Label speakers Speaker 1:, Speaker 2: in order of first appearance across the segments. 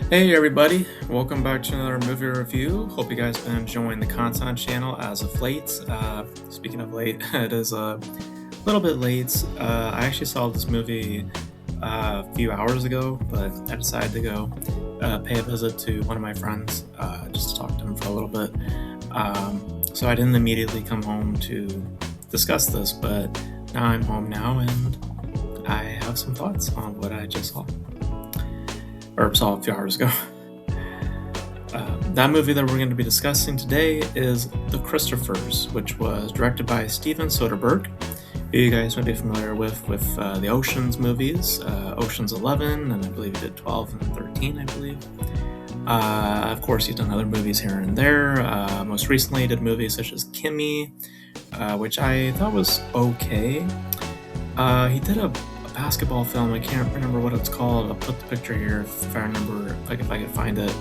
Speaker 1: Hey everybody, welcome back to another movie review. Hope you guys been enjoying the content channel as of late. Speaking of late, it is a little bit late. I actually saw this movie a few hours ago, but I decided to go pay a visit to one of my friends just to talk to him for a little bit. So I didn't immediately come home to discuss this, but now I'm home now and I have some thoughts on what I just saw. Or saw a few hours ago. That movie that we're going to be discussing today is The Christophers, which was directed by Steven Soderbergh, who you guys might be familiar with the Oceans movies, Oceans 11, and I believe he did 12 and 13, I believe. Of course, he's done other movies here and there. Most recently, he did movies such as Kimmy, which I thought was okay. He did a basketball film. I can't remember what it's called. I'll put the picture here if I remember, if I can find it.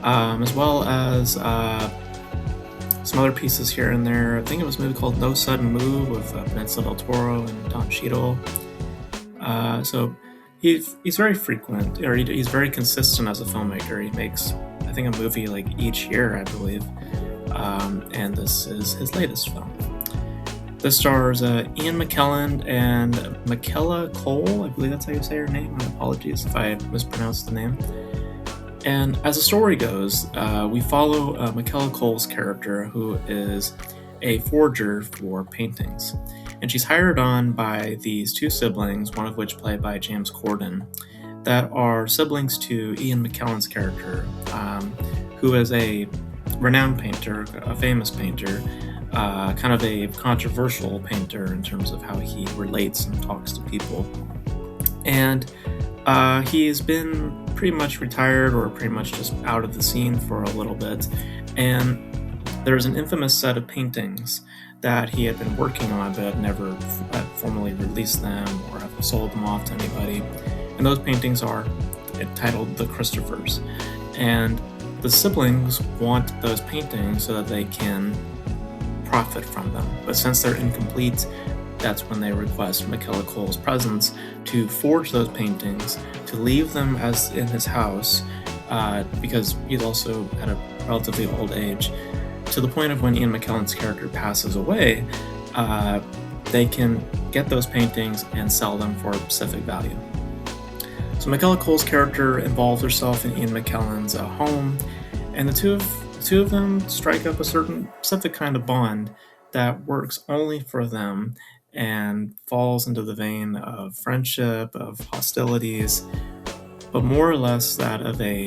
Speaker 1: As well as some other pieces here and there. I think it was a movie called No Sudden Move with Benicio del Toro and Don Cheadle. So he's very frequent, or he's very consistent as a filmmaker. He makes, I think, a movie like each year, I believe. And this is his latest film. This stars Ian McKellen and Michaela Cole. I believe that's how you say her name. My apologies if I mispronounced the name. And as the story goes, we follow Michaela Cole's character, who is a forger for paintings. And she's hired on by these two siblings, one of which played by James Corden, that are siblings to Ian McKellen's character, who is a renowned painter, a famous painter, kind of a controversial painter in terms of how he relates and talks to people. And he's been pretty much retired or pretty much just out of the scene for a little bit. And there's an infamous set of paintings that he had been working on but had never formally released them or have sold them off to anybody. And those paintings are entitled The Christophers. And the siblings want those paintings so that they can profit from them. But since they're incomplete, that's when they request Michaela Cole's presence to forge those paintings, to leave them as in his house, because he's also at a relatively old age, to the point of when Ian McKellen's character passes away, they can get those paintings and sell them for a specific value. So Michaela Cole's character involves herself in Ian McKellen's home, and the two of them strike up a certain specific kind of bond that works only for them and falls into the vein of friendship, of hostilities, but more or less that of a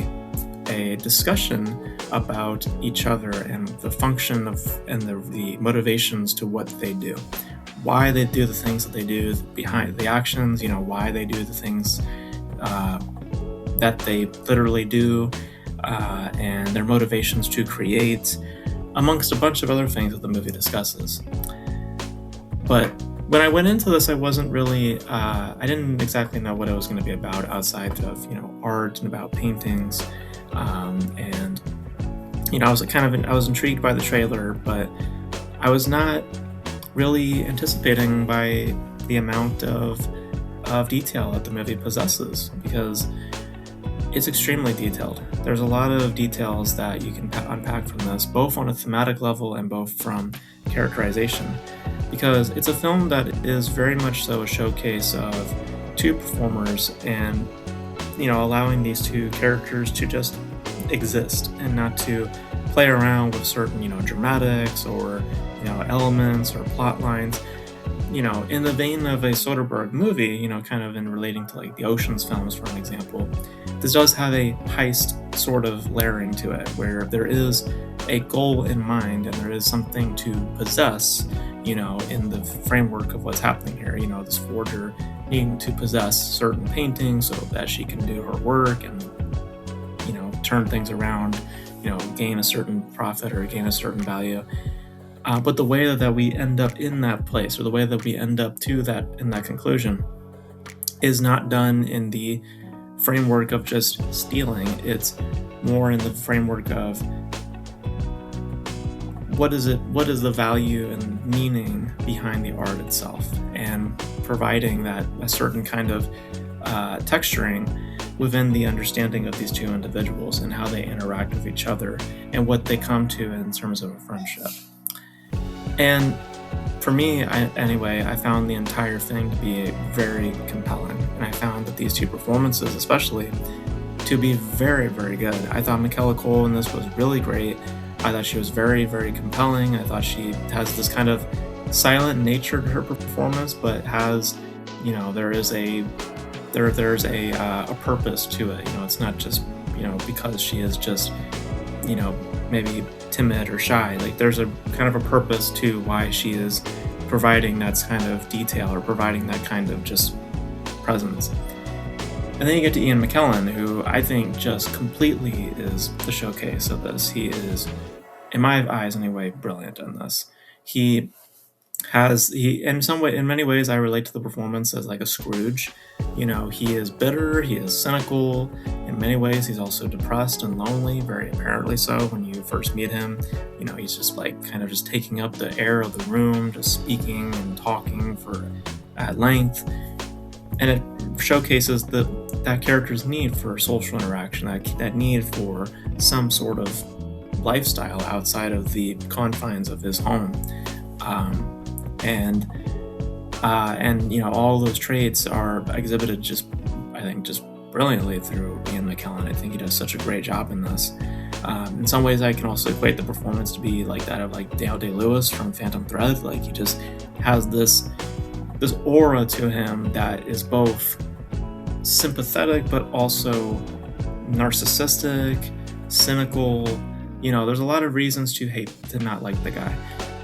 Speaker 1: discussion about each other and the function of and the motivations to what they do, why they do the things that they do, behind the actions, why they do the things that they literally do, and their motivations to create, amongst a bunch of other things that the movie discusses. But when I went into this, I wasn't really, I didn't exactly know what it was going to be about outside of, art and about paintings. And, I was intrigued by the trailer, but I was not really anticipating by the amount of detail that the movie possesses, because it's extremely detailed. There's a lot of details that you can unpack from this, both on a thematic level and both from characterization, because it's a film that is very much so a showcase of two performers and, allowing these two characters to just exist and not to play around with certain, dramatics or, elements or plot lines. In the vein of a Soderbergh movie, kind of in relating to like the Oceans films, for an example, this does have a heist sort of layering to it, where there is a goal in mind and there is something to possess, in the framework of what's happening here. This forger needing to possess certain paintings so that she can do her work and, turn things around, gain a certain profit or gain a certain value. But the way that we end up in that place, or the way that we end up in that conclusion, is not done in the framework of just stealing. It's more in the framework of what is the value and meaning behind the art itself, and providing that a certain kind of texturing within the understanding of these two individuals and how they interact with each other and what they come to in terms of a friendship. And for me, I found the entire thing to be very compelling. And I found that these two performances, especially, to be very, very good. I thought Michaela Cole in this was really great. I thought she was very, very compelling. I thought she has this kind of silent nature to her performance, but has, there's a purpose to it. It's not just, because she is just, maybe timid or shy. Like, there's a kind of a purpose to why she is providing that kind of detail or providing that kind of just presence. And then you get to Ian McKellen, who I think just completely is the showcase of this. He is, in my eyes anyway, brilliant in this. In many ways, I relate to the performance as like a Scrooge. He is bitter, he is cynical. In many ways, he's also depressed and lonely, very apparently so. When you first meet him, he's just like kind of just taking up the air of the room, just speaking and talking at length. And it showcases that character's need for social interaction, that need for some sort of lifestyle outside of the confines of his home. And all those traits are exhibited just brilliantly through Ian McKellen. I think he does such a great job in this. In some ways, I can also equate the performance to be like that of like Daniel Day-Lewis from Phantom Thread. Like, he just has this aura to him that is both sympathetic but also narcissistic, cynical. There's a lot of reasons to not like the guy.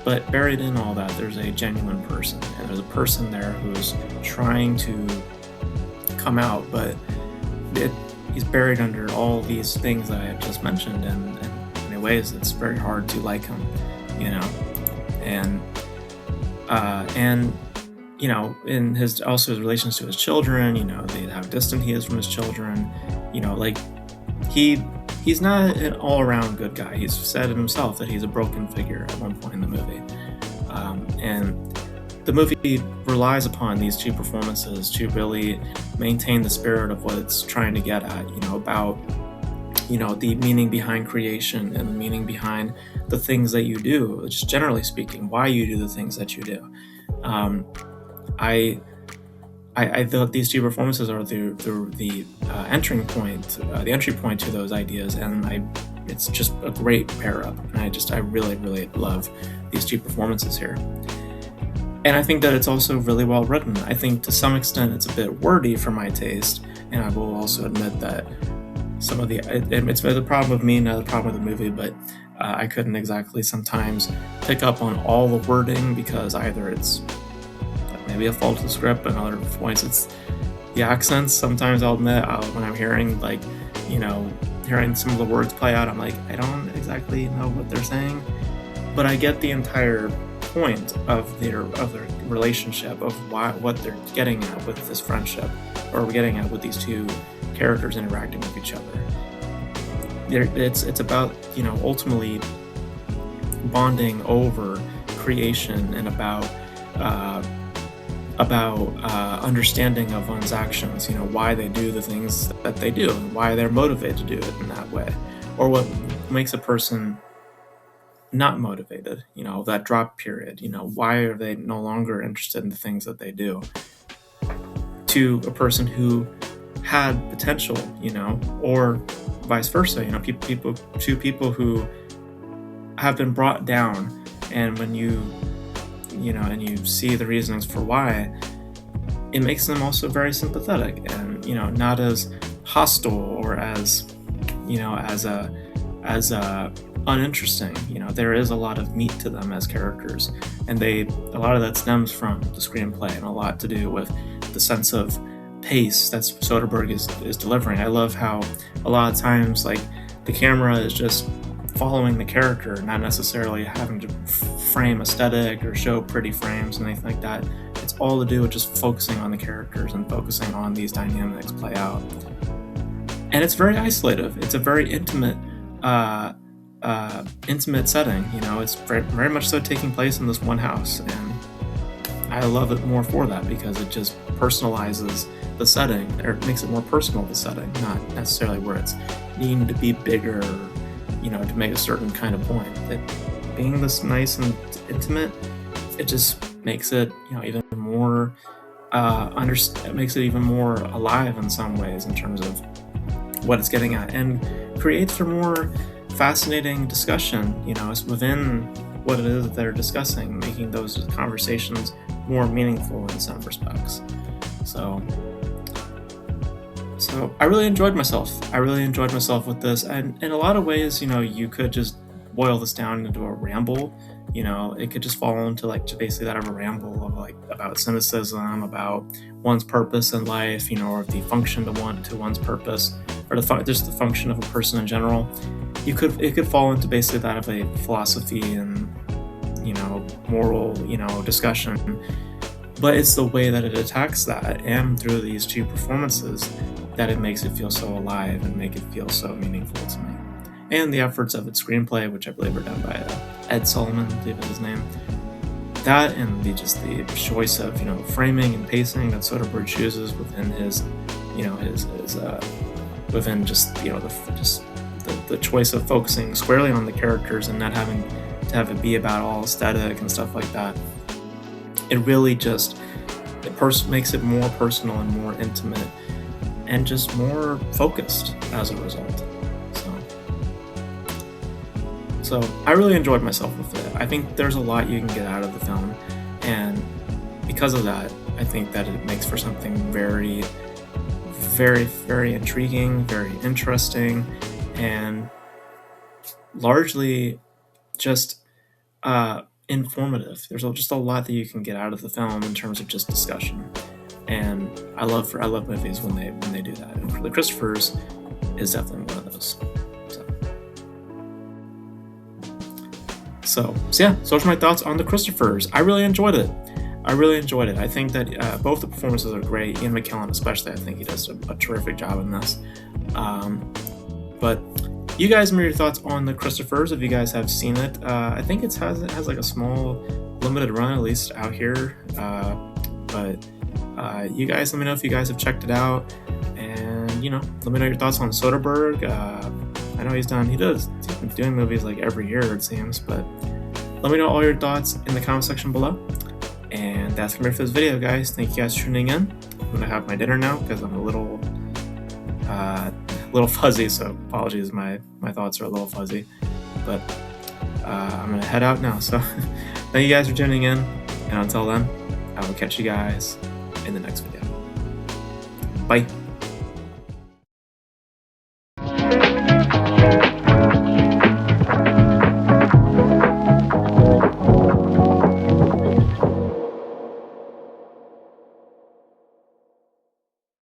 Speaker 1: But buried in all that, there's a genuine person, and there's a person there who's trying to come out, but he's buried under all these things that I have just mentioned, and in many ways, it's very hard to like him, in his relations to his children, how distant he is from his children, He's not an all-around good guy. He's said it himself that he's a broken figure at one point in the movie. And the movie relies upon these two performances to really maintain the spirit of what it's trying to get at, about, the meaning behind creation and the meaning behind the things that you do, just generally speaking, why you do the things that you do. I thought these two performances are the entry point to those ideas, and it's just a great pair up. And I really, really love these two performances here. And I think that it's also really well written. I think to some extent it's a bit wordy for my taste, and I will also admit that some of it's a problem with me, not a problem with the movie, but I couldn't exactly sometimes pick up on all the wording, because either it's maybe a fault of the script, but in other points it's the accents. Sometimes I'll admit, when I'm hearing hearing some of the words play out, I'm like, I don't exactly know what they're saying, but I get the entire point of their relationship, of what they're getting at with this friendship, or getting at with these two characters interacting with each other. It's about ultimately bonding over creation, and about understanding of one's actions, why they do the things that they do, and why they're motivated to do it in that way, or what makes a person not motivated, that drop period, why are they no longer interested in the things that they do, to a person who had potential, or vice versa, people who have been brought down, and when you see the reasons for why, it makes them also very sympathetic, and not as hostile or as uninteresting. There is a lot of meat to them as characters, and a lot of that stems from the screenplay, and a lot to do with the sense of pace that Soderbergh is delivering. I love how a lot of times, like, the camera is just following the character, not necessarily having to frame aesthetic or show pretty frames and anything like that. It's all to do with just focusing on the characters and focusing on these dynamics play out. And it's very isolative. It's a very intimate setting. It's very, very much so taking place in this one house, and I love it more for that, because it just personalizes the setting, or makes it more personal, the setting, not necessarily where it's needing to be bigger, to make a certain kind of point. That being this nice and intimate, it just makes it, even more, it makes it even more alive in some ways in terms of what it's getting at, and creates a more fascinating discussion, within what it is that they're discussing, making those conversations more meaningful in some respects. So I really enjoyed myself. I really enjoyed myself with this, and in a lot of ways, you could just boil this down into a ramble. It could just fall into just basically that of a ramble of about cynicism, about one's purpose in life, or the function to one's purpose, or just the function of a person in general. It could fall into basically that of a philosophy and moral discussion. But it's the way that it attacks that, and through these two performances, that it makes it feel so alive and make it feel so meaningful to me. And the efforts of its screenplay, which I believe are done by Ed Solomon, I believe is his name. That and the choice of framing and pacing that Soderbergh chooses within his within the choice of focusing squarely on the characters and not having to have it be about all aesthetic and stuff like that. It really makes it more personal and more intimate and just more focused as a result. So I really enjoyed myself with it. I think there's a lot you can get out of the film, and because of that, I think that it makes for something very, very, very intriguing, very interesting, and largely just informative. There's just a lot that you can get out of the film in terms of just discussion, and I love movies when they do that. And The Christophers is definitely one of those. So yeah, those are my thoughts on The Christophers. I really enjoyed it. I think that both the performances are great. Ian McKellen especially, I think he does a terrific job in this. But you guys, your thoughts on The Christophers, if you guys have seen it. I think it has a small limited run, at least out here. But you guys, let me know if you guys have checked it out, and let me know your thoughts on Soderbergh. I know he's been doing movies every year, it seems, but let me know all your thoughts in the comment section below. And that's gonna be it for this video, guys. Thank you guys for tuning in. I'm gonna have my dinner now because I'm a little fuzzy, so apologies, my thoughts are a little fuzzy, but I'm gonna head out now. So thank you guys for tuning in, and until then, I will catch you guys in the next video. Bye.